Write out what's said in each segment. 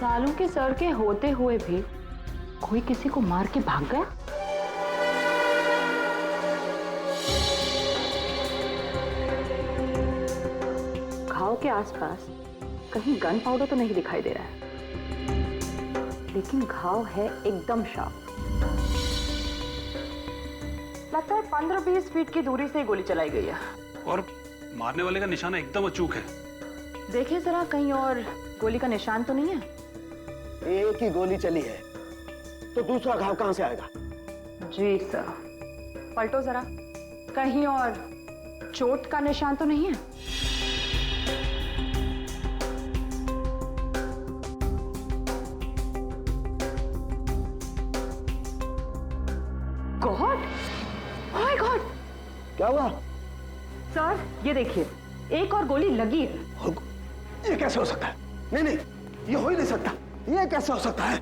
सालों के सर के होते हुए भी कोई किसी को मार के भाग गया? घाव के आसपास कहीं गन पाउडर तो नहीं दिखाई दे रहा है, लेकिन घाव है एकदम शार्प। लगता है 15-20 फीट की दूरी से गोली चलाई गई है। और मारने वाले का निशाना एकदम अचूक है। देखिए जरा, कहीं और गोली का निशान तो नहीं है? एक ही गोली चली है तो दूसरा घाव कहां से आएगा? जी सर। पलटो जरा, कहीं और चोट का निशान तो नहीं है? God, oh my God! क्या हुआ? सर ये देखिए, एक और गोली लगी है। ये कैसे हो सकता है? नहीं नहीं, ये हो ही नहीं सकता। ये कैसे हो सकता है?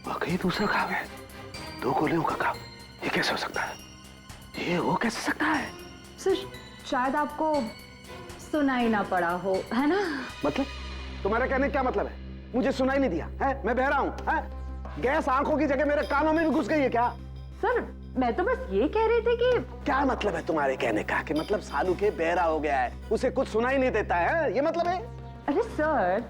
वाकई दूसरा घाव है, 2 गोलियों का घाव। ये कैसे हो सकता है? ये हो कैसे सकता है? सर शायद आपको सुनाई ना पड़ा हो, है ना? मतलब तुम्हारा कहने का क्या मतलब है? मुझे सुनाई नहीं दिया है? मैं बहरा हूं है? गैस आंखों की जगह मेरे कानों में भी घुस गई है क्या? सर मैं तो बस ये कह रही थी कि क्या मतलब है तुम्हारे कहने का? कि मतलब सालू के बहरा हो गया है, उसे कुछ सुनाई नहीं देता है, ये मतलब है? अरे सर,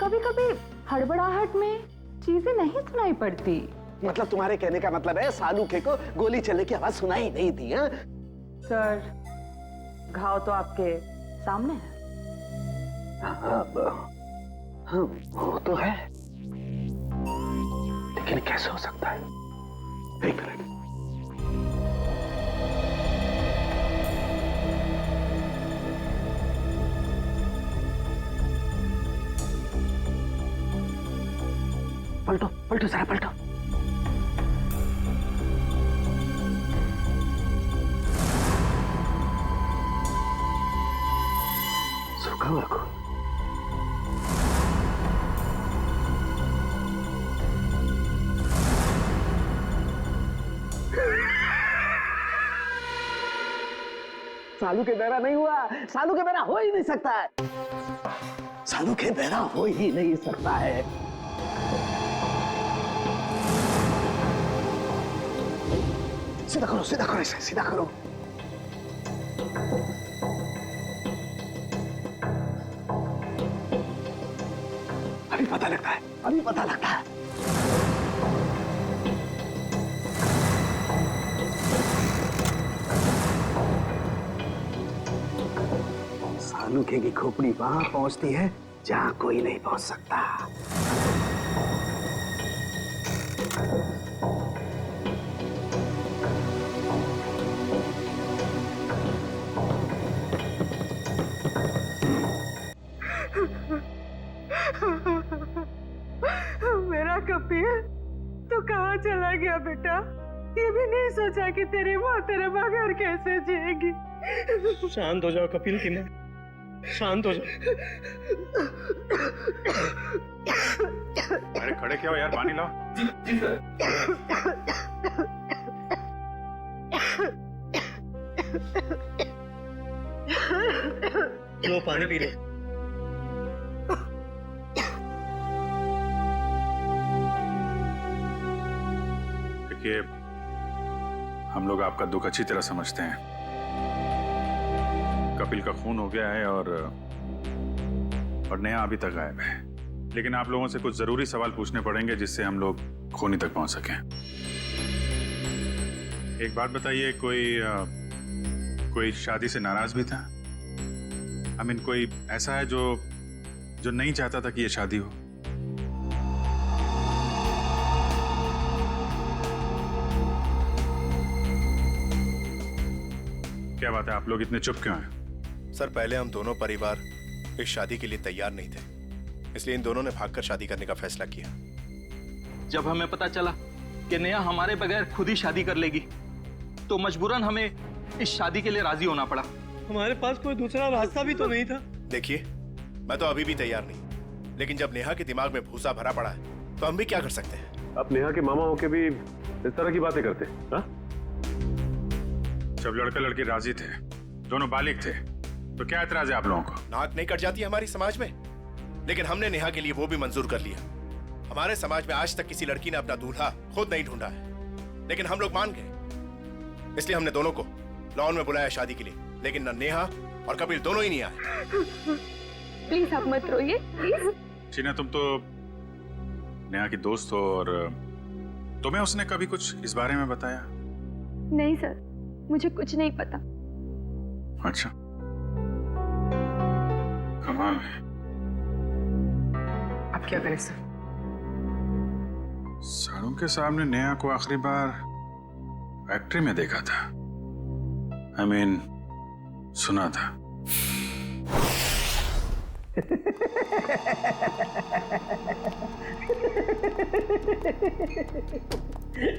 कभी कभी हड़बड़ाहट में चीजें नहीं सुनाई पड़ती। मतलब तुम्हारे कहने का मतलब है सालू के को गोली चलने की आवाज सुनाई नहीं दी है? सर घाव तो आपके सामने है। हाँ, वो तो है, लेकिन कैसे हो सकता है? एक मिनट। पलटो पलटो जरा पलटो। सूखा हुआ खून। सालू के बहरा नहीं हुआ। सालू के बहरा हो ही नहीं सकता है। सालू के बहरा हो ही नहीं सकता है। सीधा करो इसे, सीधा करो। अभी पता लगता है, अभी पता लगता है। सालूके की खोपड़ी वहां पहुंचती है जहां कोई नहीं पहुंच सकता। मेरा कपिल तो कहाँ चला गया बेटा? ये भी नहीं सोचा कि तेरी माँ तेरे बगैर कैसे जिएगी। शांत हो जाओ कपिल की माँ, शांत हो जाओ। अरे खड़े क्या हो यार, पानी लाओ। जी सर। लो पानी पी लो। देखिए, हम लोग आपका दुख अच्छी तरह समझते हैं। कपिल का खून हो गया है और नया अभी तक गायब है, लेकिन आप लोगों से कुछ जरूरी सवाल पूछने पड़ेंगे जिससे हम लोग खूनी तक पहुंच सकें। एक बात बताइए, कोई शादी से नाराज भी था? आई मीन कोई ऐसा है जो नहीं चाहता था कि ये शादी हो? क्या बात है, आप लोग इतने चुप क्यों हैं? सर, पहले हम दोनों परिवार इस शादी के लिए तैयार नहीं थे, इसलिए इन दोनों ने भागकर शादी करने का फैसला किया। जब हमें पता चला कि नेहा हमारे बगैर खुद ही शादी कर लेगी, तो मजबूरन हमें इस शादी के लिए राजी होना पड़ा। हमारे पास कोई दूसरा रास्ता भी तो नहीं था। देखिए, मैं तो अभी भी तैयार नहीं, लेकिन जब नेहा के दिमाग में भूसा भरा पड़ा है तो हम भी क्या कर सकते हैं। अब नेहा के मामा होके भी इस तरह की बातें करते? हाँ? जब लड़का लड़की राजी थे, दोनों बालिग थे, तो क्या एतराज है आप लोगों को? नाक नहीं कट जाती हमारी समाज में, लेकिन हमने नेहा के लिए वो भी मंजूर कर लिया। हमारे समाज में आज तक किसी लड़की ने अपना दूल्हा खुद नहीं ढूंढा है, लेकिन हम लोग मान गए, इसलिए हमने दोनों को लॉन में बुलाया शादी के लिए। लेकिन न नेहा और कपिल दोनों ही नहीं आए। प्लीज आप मत रोइए, प्लीज। शीना, तुम तो नेहा की दोस्त हो, और तुम्हें उसने कभी कुछ इस बारे में बताया? नहीं सर, मुझे कुछ नहीं पता। अच्छा, कमाल है। अब क्या करें सर? सारों के सामने नेहा को आखिरी बार फैक्ट्री में देखा था। I mean, सुना था।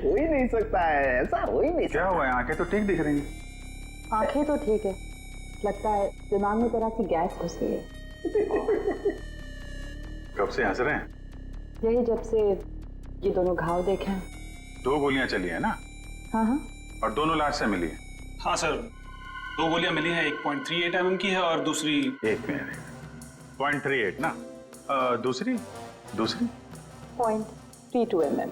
हो ही नहीं सकता है, ऐसा हो ही नहीं सकता। क्या हुआ है? आंखें तो ठीक दिख रही हैं। आंखें तो ठीक है, लगता है दिमाग में तरह की गैस घुस गई है। कब से हंस रहे हैं? यही जब से ये दोनों घाव देखे हैं। 2 गोलियां चली है ना? हाँ हाँ। और दोनों लाश से मिली है? हाँ सर, 2 गोलियां मिली हैं, 1.38 mm की है और दूसरी 1 मिनट, 0.38 ना? दूसरी 0.32 mm।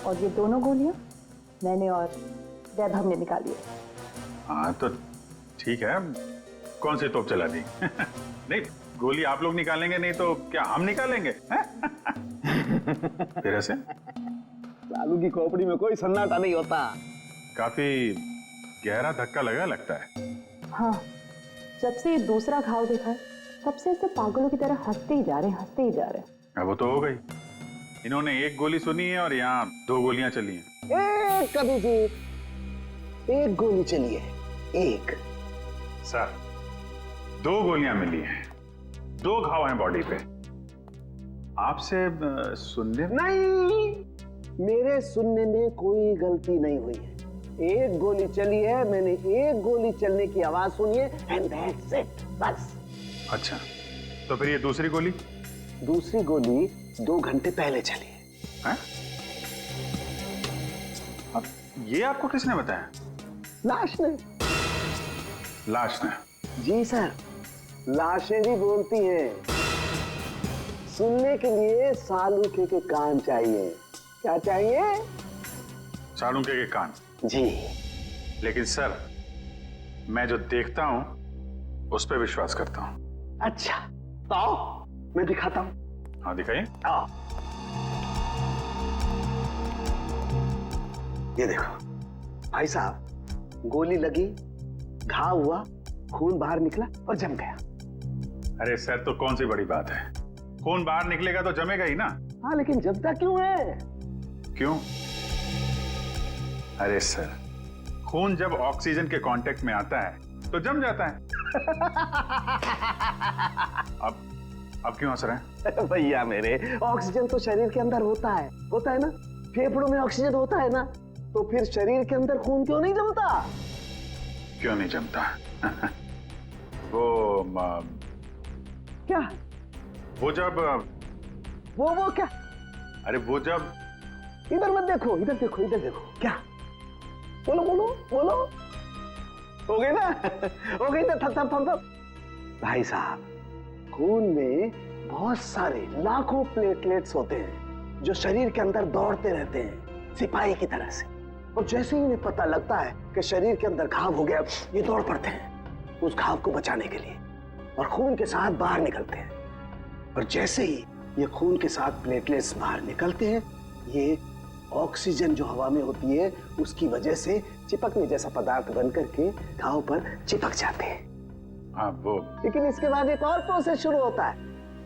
और ये दोनों गोलियां मैंने और वैभव ने निकाली है। हाँ तो ठीक है, कौन सी तोप चला दी? नहीं, गोली आप लोग निकालेंगे नहीं तो क्या हम निकालेंगे? फिर ऐसे सालू की खोपड़ी में कोई सन्नाटा नहीं होता। काफी गहरा धक्का लगा लगता है। हाँ, जब से ये दूसरा घाव देखा है तब से ऐसे पागलों की तरह हंसते ही जा रहे हैं, हंसते ही जा रहे हैं। अब वो तो हो गई, इन्होंने 1 गोली सुनी है और यहाँ 2 गोलियां चली हैं। कभी जी 1 गोली चली है, 1। सर, 2 गोलियां मिली हैं, 2 घाव हैं बॉडी पे। आपसे सुनने में नहीं, मेरे सुनने में कोई गलती नहीं हुई है। 1 गोली चली है, मैंने 1 गोली चलने की आवाज सुनी है, एंड दैट्स इट, बस। अच्छा, तो फिर ये दूसरी गोली? दूसरी गोली 2 घंटे पहले चली है। हैं? अब ये आपको किसने बताया? लाश ने। लाश ने? जी सर, लाशें भी बोलती हैं। सुनने के लिए सालूके के कान चाहिए। क्या चाहिए? सालूके के कान? जी। लेकिन सर, मैं जो देखता हूं उस पर विश्वास करता हूं। अच्छा, तो आओ मैं दिखाता हूं। हाँ दिखाइए। आओ, ये देखो भाई साहब, गोली लगी, घाव हुआ, खून बाहर निकला और जम गया। अरे सर, तो कौन सी बड़ी बात है, खून बाहर निकलेगा तो जमेगा ही ना। हाँ, लेकिन जमता क्यों है? क्यों? अरे सर, खून जब ऑक्सीजन के कांटेक्ट में आता है तो जम जाता है। अब क्यों हंस रहे हैं? भैया मेरे, ऑक्सीजन तो शरीर के अंदर होता है ना? फेफड़ों में ऑक्सीजन होता है ना, तो फिर शरीर के अंदर खून क्यों नहीं जमता? क्यों नहीं जमता? वो क्या? वो जब वो क्या? अरे वो जब, इधर मत देखो, इधर देखो, इधर देखो। क्या? बोलो बोलो बोलो। हो गई ना? हो गई ना? थप। भाई साहब, खून में बहुत सारे लाखों प्लेटलेट्स होते हैं जो शरीर के अंदर दौड़ते रहते हैं सिपाही की तरह से। और जैसे ही इन्हें पता लगता है कि शरीर के अंदर घाव हो गया, ये दौड़ पड़ते हैं उस घाव को बचाने के लिए और खून के साथ बाहर निकलते हैं। और जैसे ही ये खून के साथ प्लेटलेट्स बाहर निकलते हैं, ये ऑक्सीजन जो हवा में होती है उसकी वजह से चिपकने जैसा पदार्थ बन करके घाव पर चिपक जाते हैं। हाँ वो, लेकिन इसके बाद एक और प्रोसेस शुरू होता है,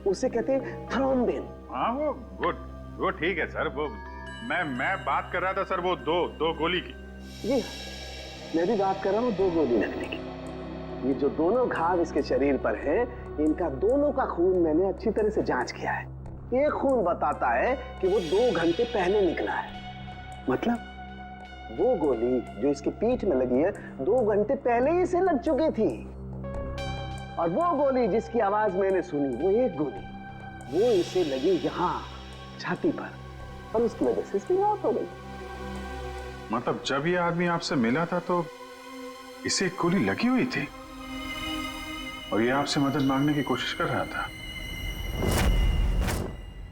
उसे कहते हैं थ्रोम्बिन। हाँ वो ठीक है सर, वो मैं बात कर रहा था सर वो दो गोली की। जी, मैं भी बात कर रहा हूँ 2 गोली लगने की। ये जो दोनों घाव इसके शरीर पर हैं, इनका दोनों का खून मैंने अच्छी तरह से जांच किया है। एक खून बताता है कि वो 2 घंटे पहले निकला है, मतलब वो गोली जो इसकी पीठ में लगी है 2 घंटे पहले ही इसे लग चुकी थी। और वो गोली जिसकी आवाज मैंने सुनी, वो 1 गोली, वो इसे लगी यहाँ छाती पर, और उसकी वजह से इसकी मौत हो गई। मतलब जब ये आदमी आपसे मिला था तो इसे एक गोली लगी हुई थी और ये आपसे मदद मांगने की कोशिश कर रहा था।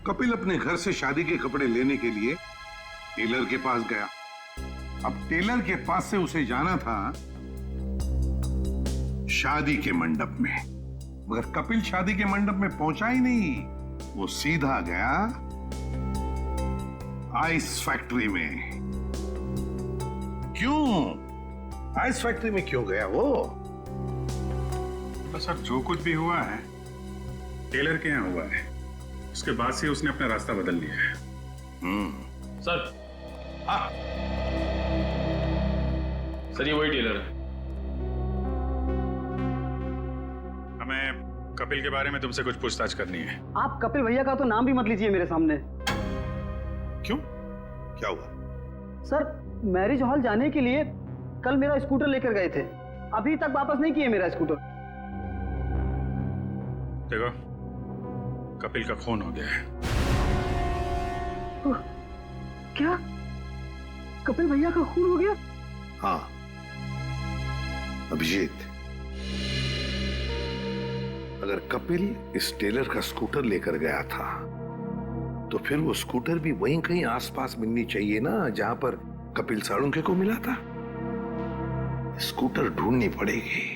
कपिल अपने घर से शादी के कपड़े लेने के लिए टेलर के पास गया। अब टेलर के पास से उसे जाना था शादी के मंडप में, मगर कपिल शादी के मंडप में पहुंचा ही नहीं। वो सीधा गया आइस फैक्ट्री में। क्यों आइस फैक्ट्री में क्यों गया वो? तो सर जो कुछ भी हुआ है टेलर के यहाँ हुआ है, उसके बाद से उसने अपना रास्ता बदल लिया है। सर सर ये वही टेलर है। हमें कपिल के बारे में तुमसे कुछ पूछताछ करनी है। आप कपिल भैया का तो नाम भी मत लीजिए मेरे सामने। क्यों, क्या हुआ? सर मैरिज हॉल जाने के लिए कल मेरा स्कूटर लेकर गए थे, अभी तक वापस नहीं किए मेरा स्कूटर। देखो कपिल का खून हो गया है। क्या कपिल भैया का खून हो गया? हाँ अभिजीत, अगर कपिल इस टेलर का स्कूटर लेकर गया था तो फिर वो स्कूटर भी वहीं कहीं आसपास मिलनी चाहिए ना जहां पर कपिल साळुंखे को मिला था। स्कूटर ढूंढनी पड़ेगी।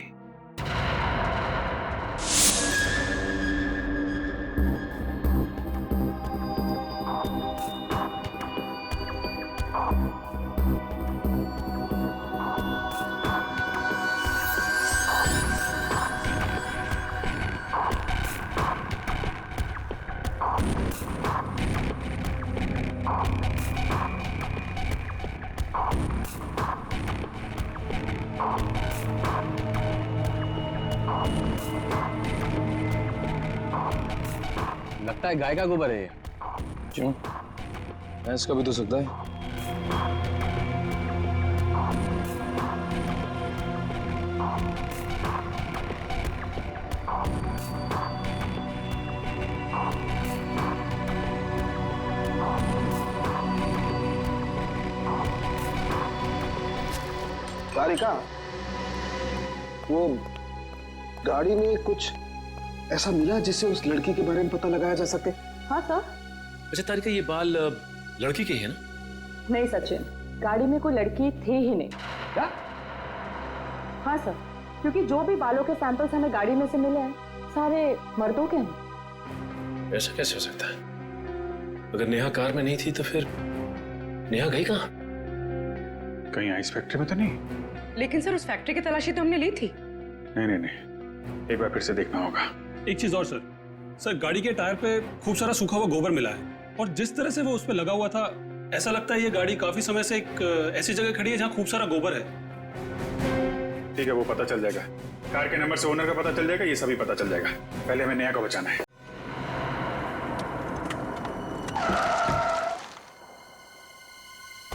लगता है गाय का गोबर है ये। क्यों, भैंस का भी तो सकता है। तारिका, वो गाड़ी में कुछ ऐसा मिला जिससे उस लड़की के बारे में पता लगाया जा सके? हाँ सर। अच्छा तारिका, ये बाल लड़की के हैं ना? नहीं सचिन, गाड़ी में कोई लड़की थी ही नहीं। क्या? हाँ सर, क्योंकि जो भी बालों के सैंपल्स हमें गाड़ी में से मिले हैं सारे मर्दों के हैं। ऐसा कैसे हो सकता है? अगर नेहा कार में नहीं थी तो फिर नेहा गई कहाँ? कहीं आइस फैक्ट्री में तो नहीं? लेकिन सर उस फैक्ट्री की तलाशी तो हमने ली थी। नहीं, एक बार फिर से देखना होगा। एक चीज और सर गाड़ी के टायर पे खूब सारा सूखा हुआ गोबर मिला है और जिस तरह से वो उस पे लगा हुआ था ऐसा लगता है ये गाड़ी काफी समय से एक ऐसी जगह खड़ी है जहाँ खूब सारा गोबर है। ठीक है, वो पता चल जाएगा। कार के नंबर से ओनर का पता चल जाएगा, ये सभी पता चल जाएगा। पहले हमें नेहा को बचाना है।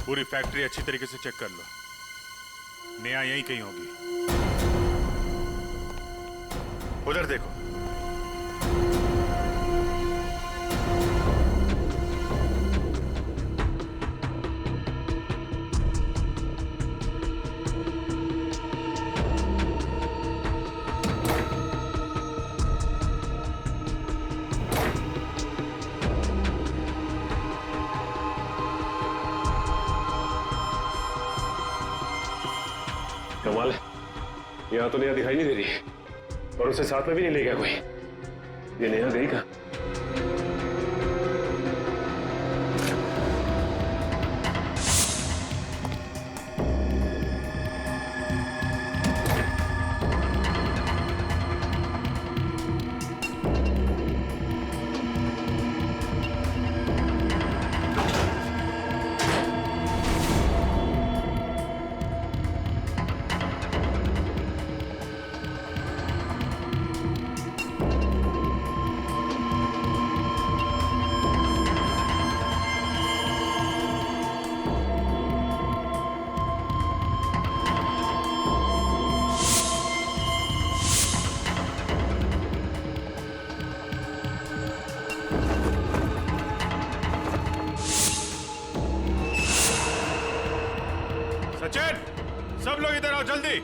पूरी फैक्ट्री अच्छी तरीके से चेक कर लो, नेहा यहीं कहीं होगी। उधर देखो। कमाल है, यहाँ तो नेहा दिखाई नहीं दे रही है और उसे साथ में भी नहीं ले गया कोई। ये नेहा गई कहाँ? सचिन, सब लोग इधर आओ जल्दी।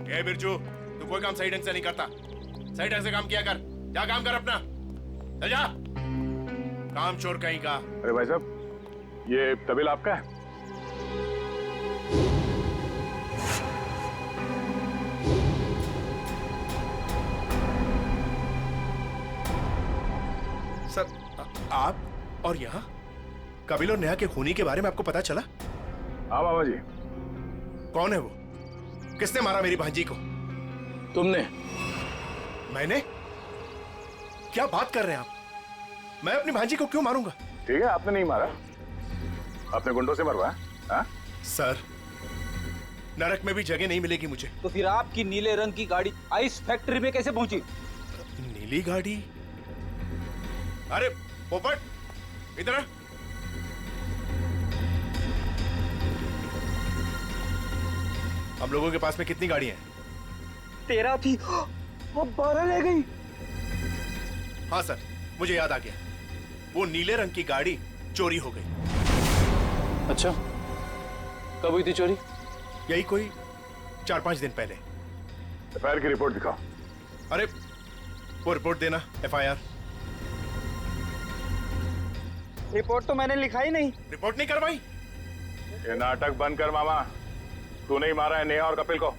ए बिरजू, तू कोई काम सही ढंग से नहीं करता। सही ढंग से काम किया कर। जा काम कर अपना। चल जा। काम चोर कहीं का। अरे भाई साहब, ये तबेला आपका है? सर, आप और यहाँ कपिल और नेहा के खूनी के बारे में आपको पता चला? हाँ बाबा जी। कौन है वो? किसने मारा मेरी भांजी को? तुमने। मैंने? क्या बात कर रहे हैं आप? मैं अपनी भांजी को क्यों मारूंगा? ठीक है, आपने नहीं मारा, अपने गुंडों से मरवाया। हाँ? सर, नरक में भी जगह नहीं मिलेगी मुझे। तो फिर आपकी नीले रंग की गाड़ी आइस फैक्ट्री में कैसे पहुंची? नीली गाड़ी? अरे पोपट, इधर आ। हम लोगों के पास में कितनी गाड़ियां हैं? 13 थी, अब 12 ले गई। हाँ सर, मुझे याद आ गया। वो नीले रंग की गाड़ी चोरी हो गई। अच्छा, कब हुई थी चोरी? यही कोई 4-5 दिन पहले। एफआईआर की रिपोर्ट दिखाओ। अरे वो रिपोर्ट देना, एफआईआर। रिपोर्ट तो मैंने लिखा ही नहीं। रिपोर्ट नहीं करवाई? ये नाटक बंद कर मामा। तू नहीं मारा है नेहा और कपिल को।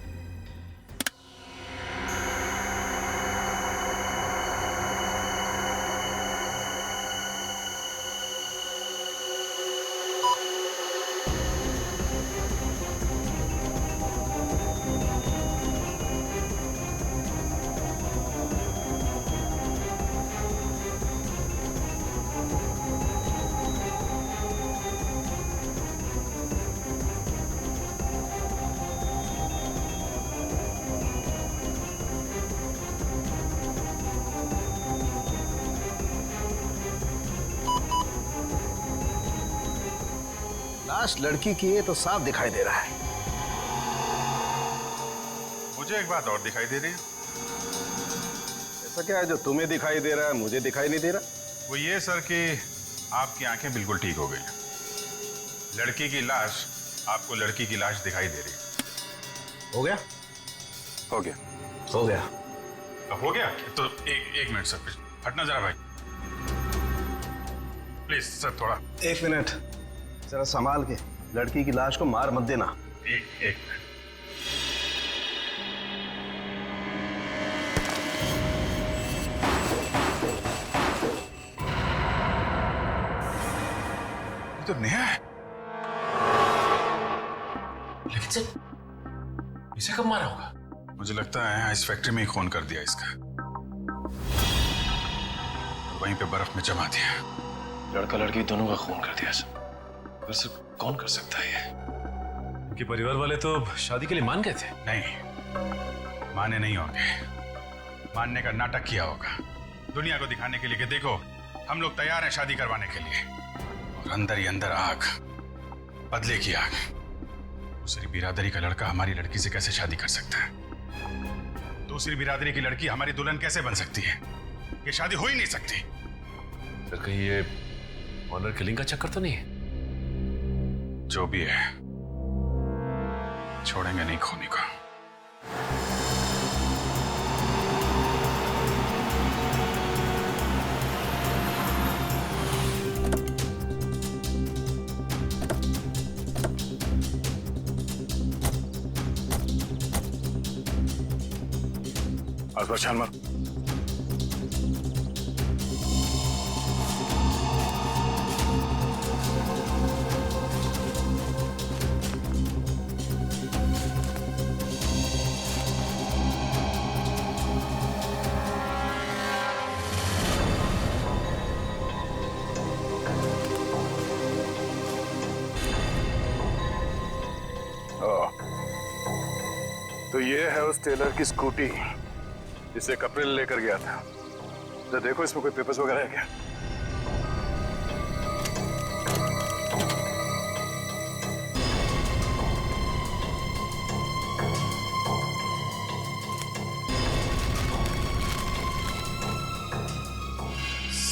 लाश लड़की की है तो साफ दिखाई दे रहा है। मुझे एक बात और दिखाई दे रही है। ऐसा क्या है जो तुम्हें दिखाई दे रहा है मुझे दिखाई नहीं दे रहा? वो ये सर कि आपकी आंखें बिल्कुल ठीक हो गई। लड़की की लाश आपको लड़की की लाश दिखाई दे रही है। हो गया? हो गया। हो गया। हो गया तो एक मिनट सर, हटना जरा भाई, प्लीज सर, थोड़ा। 1 मिनट, जरा संभाल के। लड़की की लाश को मार मत देना। एक मिनट। तो नेहा है, लेकिन सर इसे कब मारा होगा? मुझे लगता है इस फैक्ट्री में ही खून कर दिया इसका, वहीं पे बर्फ में जमा दिया। लड़का लड़की दोनों का खून कर दिया सर। पर सर कौन कर सकता है ये? उनके परिवार वाले तो शादी के लिए मान गए थे। नहीं, माने नहीं होंगे। मानने का नाटक किया होगा दुनिया को दिखाने के लिए कि देखो हम लोग तैयार हैं शादी करवाने के लिए। और अंदर ही अंदर आग, बदले की आग। दूसरी बिरादरी का लड़का हमारी लड़की से कैसे शादी कर सकता है? दूसरी बिरादरी की लड़की हमारी दुल्हन कैसे बन सकती है? ये शादी हो ही नहीं सकती। सर कहीं ये ऑनर किलिंग का चक्कर तो नहीं है? जो भी है, छोड़ेंगे नहीं खूनी को। आसपास छान मार। ये है उस टेलर की स्कूटी जिसे कपिल लेकर गया था। तो देखो इसमें कोई पेपर्स वगैरह है क्या?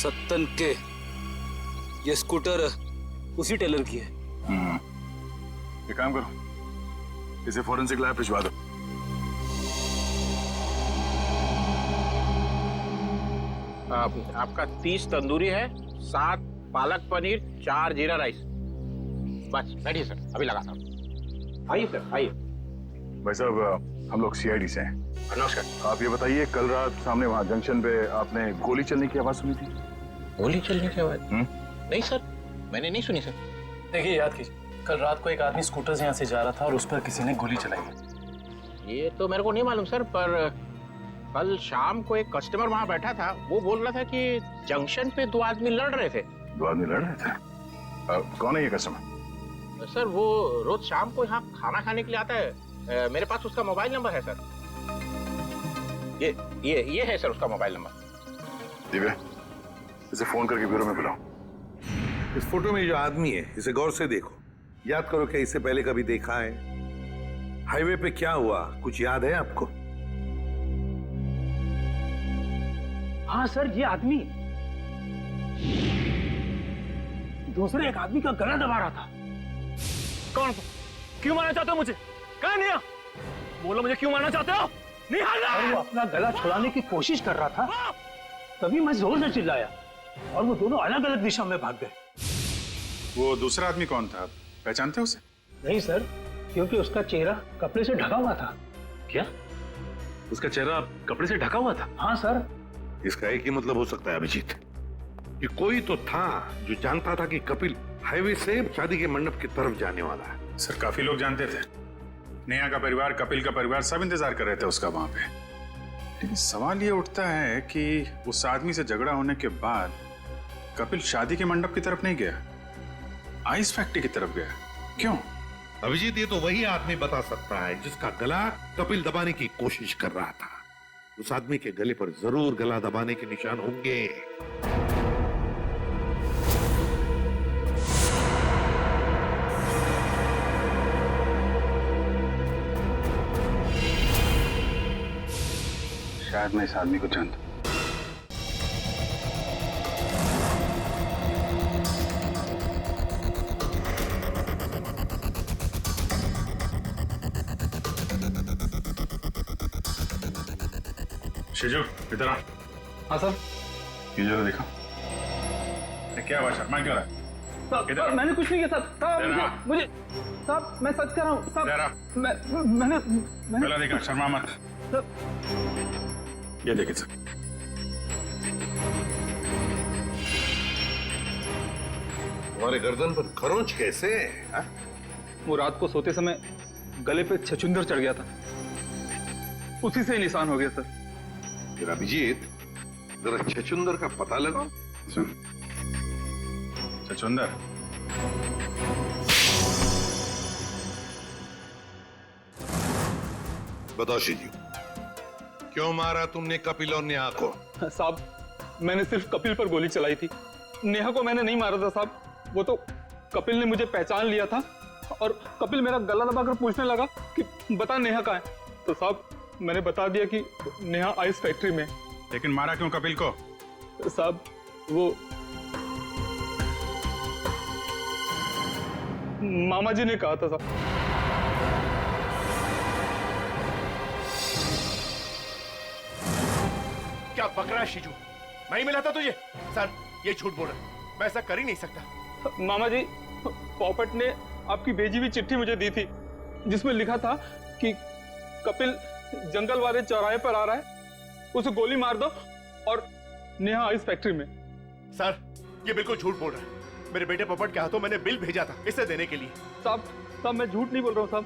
सत्तन के ये स्कूटर उसी टेलर की है। एक काम करो, इसे फोरेंसिक लैब भिजवा दो। आपका 30 तंदूरी है, 7 पालक पनीर, 4 जीरा राइस। बस बैठिए सर, अभी लगाता हूँ। आइए सर, आइए। भाई साहब, हम लोग सीआईडी से हैं। नमस्कार। आप ये बताइए, कल रात सामने वहाँ जंक्शन पे आपने गोली चलने की आवाज सुनी थी? गोली चलने की आवाज? नहीं सर, मैंने नहीं सुनी सर। देखिए, याद कीजिए, कल रात को एक आदमी स्कूटर से यहाँ से जा रहा था और उस पर किसी ने गोली चलाई। ये तो मेरे को नहीं मालूम सर, पर कल शाम को एक कस्टमर वहाँ बैठा था, वो बोल रहा था कि जंक्शन पे 2 आदमी लड़ रहे थे। 2 आदमी लड़ रहे थे? कौन है ये कस्टमर? सर वो रोज शाम को यहाँ खाना खाने के लिए आता है। मेरे पास उसका मोबाइल नंबर है सर। ये है सर उसका मोबाइल नंबर। ठीक है, इसे फोन करके ब्यूरो में बुलाओ। इस फोटो में जो आदमी है, इसे गौर से देखो। याद करो, क्या इससे पहले कभी देखा है? हाईवे पे क्या हुआ, कुछ याद है आपको? हाँ सर, ये आदमी दूसरे एक आदमी का गला दबा रहा था। कौन? क्यों मारना चाहते हो मुझे? कहाँ निया? बोलो, मुझे क्यों मारना चाहते हो? और वो अपना गला छुड़ाने की कोशिश कर रहा था, तभी मैं जोर से चिल्लाया और वो दोनों अलग अलग दिशा में भाग गए। वो दूसरा आदमी कौन था, पहचानते हो उसे? नहीं सर, क्योंकि उसका चेहरा कपड़े से ढका हुआ था। क्या? उसका चेहरा कपड़े से ढका हुआ था? हाँ सर। इसका एक ही मतलब हो सकता है अभिजीत, कि कोई तो था जो जानता था कि कपिल हाईवे से शादी के मंडप की तरफ जाने वाला है। सर, काफी लोग जानते थे। नेहा का परिवार, कपिल का परिवार, सब इंतजार कर रहे थे उसका वहां पे। लेकिन सवाल ये उठता है कि उस आदमी से झगड़ा होने के बाद कपिल शादी के मंडप की तरफ नहीं गया, आइस फैक्ट्री की तरफ गया। क्यों? अभिजीत, ये तो वही आदमी बता सकता है जिसका गला कपिल दबाने की कोशिश कर रहा था। उस आदमी के गले पर जरूर गला दबाने के निशान होंगे। शायद मैं इस आदमी को जानता हूं। शिजू, इधर आ। हाँ सर। ये जरा देखो, क्या हुआ? शर्मा क्यों रहा है? साहब, मैंने कुछ नहीं किया साहब। मुझे साहब, मैं सच कह रहा हूँ साहब। मैंने पहला देखा, शर्मा मत। ये देखिए सर, तुम्हारे गर्दन पर खरोंच कैसे है? वो रात को सोते समय गले पे छछूंदर चढ़ गया था, उसी से निशान हो गया सर। फिर अभिजीत, जरा छछूंदर का पता लगाओ। छछूंदर? बताओ शिजू, क्यों मारा तुमने कपिल और नेहा को? साहब, मैंने सिर्फ कपिल पर गोली चलाई थी, नेहा को मैंने नहीं मारा था साहब। वो तो कपिल ने मुझे पहचान लिया था और कपिल मेरा गला दबाकर पूछने लगा कि बता नेहा कहाँ है। तो साहब, मैंने बता दिया कि नेहा आइस फैक्ट्री में। लेकिन मारा क्यों कपिल को? साहब, वो मामा जी ने कहा था साहब। क्या बक रहा है शिजू? मैं ही मिला था तुझे? सर, ये झूठ बोल रहा है, मैं ऐसा कर ही नहीं सकता। मामा जी, पॉपट ने आपकी भेजी हुई चिट्ठी मुझे दी थी, जिसमें लिखा था कि कपिल जंगल वाले चौराहे पर आ रहा है, उसे गोली मार दो और नेहा आइस फैक्ट्री में। सर, ये बिल्कुल झूठ बोल रहा है। मेरे बेटे पॉपट के हाथों मैंने बिल भेजा था इसे देने के लिए। साहब, मैं झूठ नहीं बोल रहा हूँ साहब।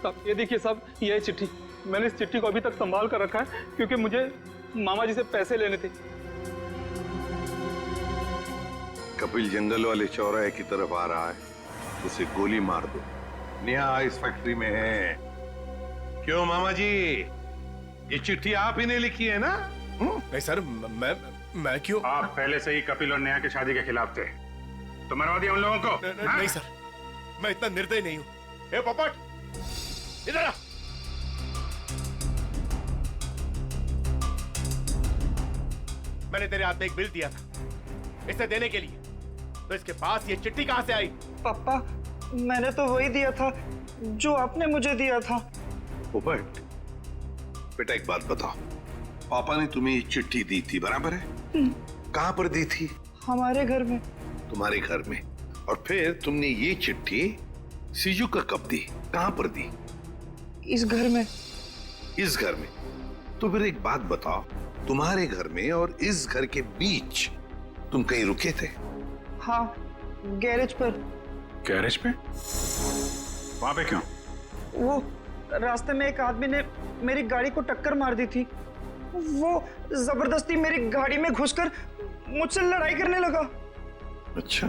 साहब, ये देखिए साहब, ये चिट्ठी। मैंने इस चिट्ठी को अभी तक संभाल कर रखा है, क्योंकि मुझे मामा जी से पैसे लेने थे। कपिल जंगल वाले चौराहे की तरफ आ रहा है, उसे गोली मार दो। नेहा आइस फैक्ट्री में है, क्यों मामा जी, ये चिट्ठी आप ही ने लिखी है ना? नहीं सर, मैं क्यों? आप पहले से ही कपिल और नेहा की शादी के खिलाफ थे, तो मरवा दिया उन लोगों को। नहीं सर, मैं इतना निर्दयी नहीं हूं। ए पोपट, इधर आ। मैंने तेरे हाथ में एक बिल दिया था इसे देने के लिए, तो इसके पास ये चिट्ठी कहां से आई? पापा, मैंने तो वही दिया था जो आपने मुझे दिया था। पोपट, बेटा एक बात बताओ, पापा ने तुम्हें ये चिट्ठी दी थी, बराबर है? कहां पर दी थी? हमारे घर में। तुम्हारे घर में? और फिर तुमने ये चिट्ठी सीजू का कब दी, कहां पर दी? इस घर में। इस घर में? तो फिर एक बात बताओ, तुम्हारे घर में और इस घर के बीच तुम कहीं रुके थे? हाँ, गैरेज पर। गैरेज पे? वहां पे क्यों? वो रास्ते में एक आदमी ने मेरी गाड़ी को टक्कर मार दी थी। वो जबरदस्ती मेरी गाड़ी में घुसकर मुझसे लड़ाई करने लगा। अच्छा,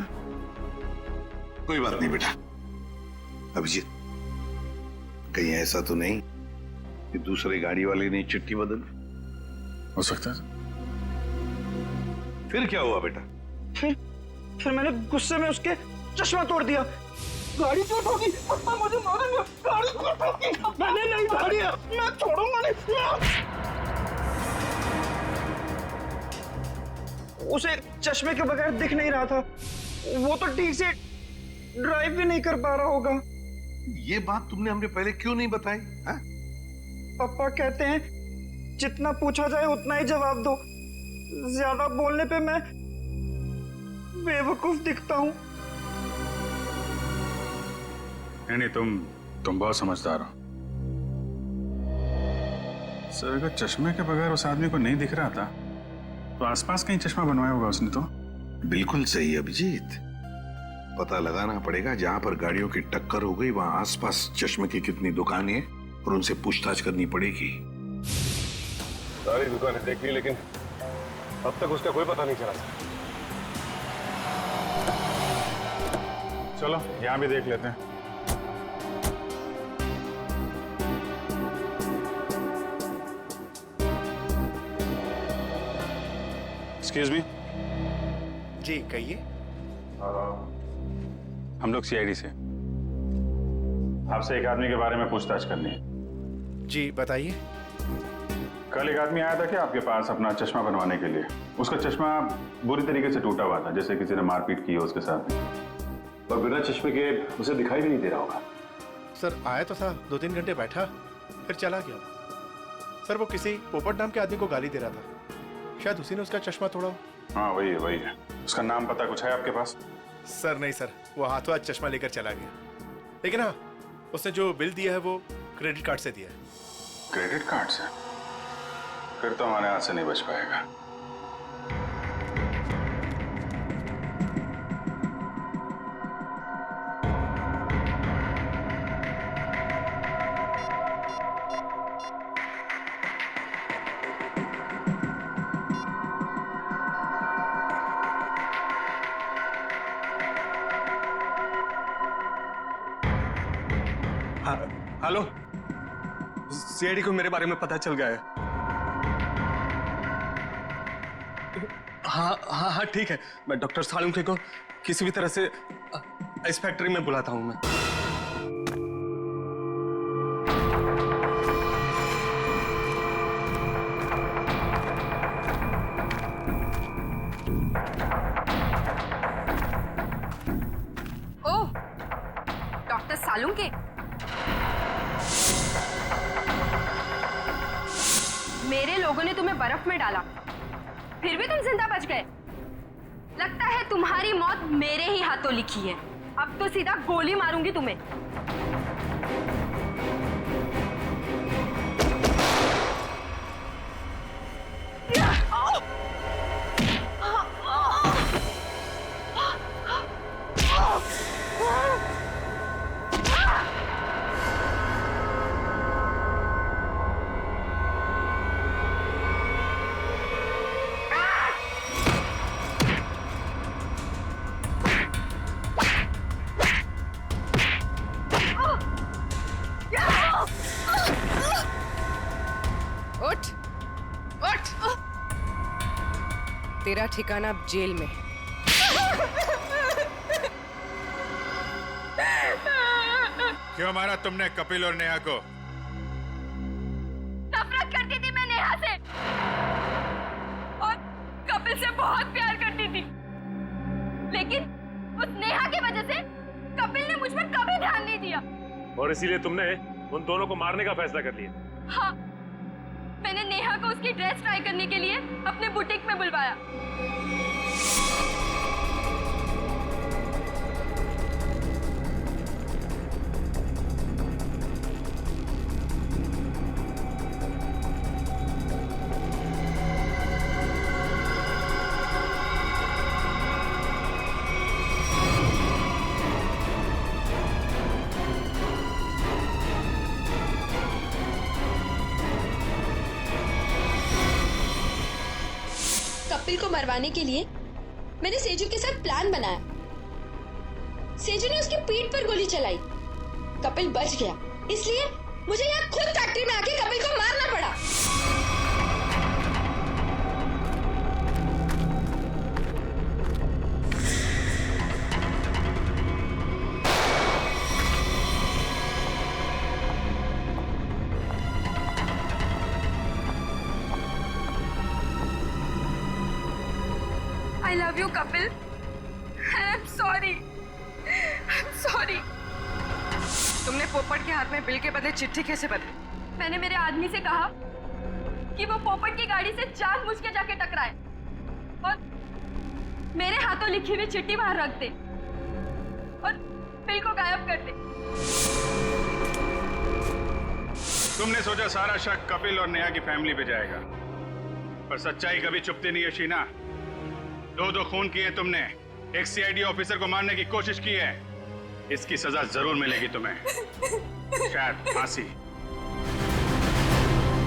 कोई बात नहीं बेटा। अभिजीत, कहीं ऐसा तो नहीं कि दूसरे गाड़ी वाले ने चिट्ठी बदल? हो सकता है। फिर क्या हुआ बेटा? फिर मैंने गुस्से में उसके चश्मा तोड़ दिया। गाड़ी क्यों ठोकी? पापा मुझे मारेंगे। गाड़ी क्यों ठोकी? मैंने नहीं गाड़ी, मैं छोड़ूंगा नहीं। उसे चश्मे के बगैर दिख नहीं रहा था, वो तो ठीक से ड्राइव भी नहीं कर पा रहा होगा। ये बात तुमने हमने पहले क्यों नहीं बताई? हाँ? पापा कहते हैं जितना पूछा जाए उतना ही जवाब दो, ज्यादा बोलने पे मैं बेवकूफ दिखता हूँ। नहीं, तुम बहुत समझदार हो। सर, अगर चश्मे के बगैर उस आदमी को नहीं दिख रहा था तो आसपास कहीं चश्मा बनवाया होगा उसने तो। बिल्कुल सही अभिजीत, पता लगाना पड़ेगा जहां पर गाड़ियों की टक्कर हो गई वहां आसपास चश्मे की कितनी दुकानें हैं और उनसे पूछताछ करनी पड़ेगी। सारी दुकानें देख ली लेकिन अब तक उसका कोई पता नहीं चला। चलो यहां भी देख लेते हैं। Excuse me. जी कहिए। हम लोग सीआईडी से, आपसे एक आदमी के बारे में पूछताछ करनी है। जी बताइए। कल एक आदमी आया था क्या आपके पास अपना चश्मा बनवाने के लिए? उसका चश्मा बुरी तरीके से टूटा हुआ था, जैसे किसी ने मारपीट की हो उसके साथ। और बिना चश्मे के उसे दिखाई भी नहीं दे रहा होगा। सर आया तो था, 2-3 घंटे बैठा फिर चला गया। सर वो किसी पोपट नाम के आदमी को गाली दे रहा था, शायद उसी ने उसका चश्मा तोड़ा। हाँ वही है। उसका नाम पता कुछ है आपके पास? सर नहीं सर, वो हाथों हाथ चश्मा लेकर चला गया। लेकिन हाँ, उसने जो बिल दिया है वो क्रेडिट कार्ड से दिया है। क्रेडिट कार्ड से? फिर तो हमारे हाथ से नहीं बच पाएगा। हेलो, सीआईडी को मेरे बारे में पता चल गया है। हाँ ठीक है, मैं डॉक्टर सालुंके को किसी भी तरह से इस फैक्ट्री में बुलाता हूं मैं। ओह, डॉक्टर सालुंके, मेरे लोगों ने तुम्हें बर्फ में डाला, फिर भी तुम जिंदा बच गए। लगता है तुम्हारी मौत मेरे ही हाथों लिखी है। अब तो सीधा गोली मारूंगी तुम्हें। उठ उठ। तेरा ठिकाना अब जेल में। क्यों मारा तुमने कपिल और नेहा को? नफरत करती थी मैं नेहा से और कपिल से बहुत प्यार करती थी, लेकिन उस नेहा की वजह से कपिल ने मुझ पर कभी ध्यान नहीं दिया। और इसीलिए तुमने उन दोनों को मारने का फैसला कर लिया? हाँ, मैंने नेहा को उसकी ड्रेस ट्राई करने के लिए अपने बुटीक में बुलवाया। कपिल को मरवाने के लिए मैंने सेजू के साथ प्लान बनाया। सेजू ने उसकी पीठ पर गोली चलाई, कपिल बच गया, इसलिए मुझे यहाँ खुद फैक्ट्री में आके कपिल को मारना पड़ा। I love you, Kapil. I'm sorry. I'm sorry. तुमने पोपट के हाथ में बिल के बदले चिट्ठी कैसे बदली? मैंने मेरे आदमी से कहा कि वो पोपट की गाड़ी से जानबूझ के जाके टकराए और मेरे हाथों लिखी हुई चिट्ठी बाहर रख दे और बिल को गायब कर दे। तुमने सोचा सारा शक कपिल और नेहा की फैमिली पे जाएगा, पर सच्चाई कभी छुपती नहीं है शीना। दो खून किए तुमने, एक सीआईडी ऑफिसर को मारने की कोशिश की है, इसकी सजा जरूर मिलेगी तुम्हें, शायद फांसी।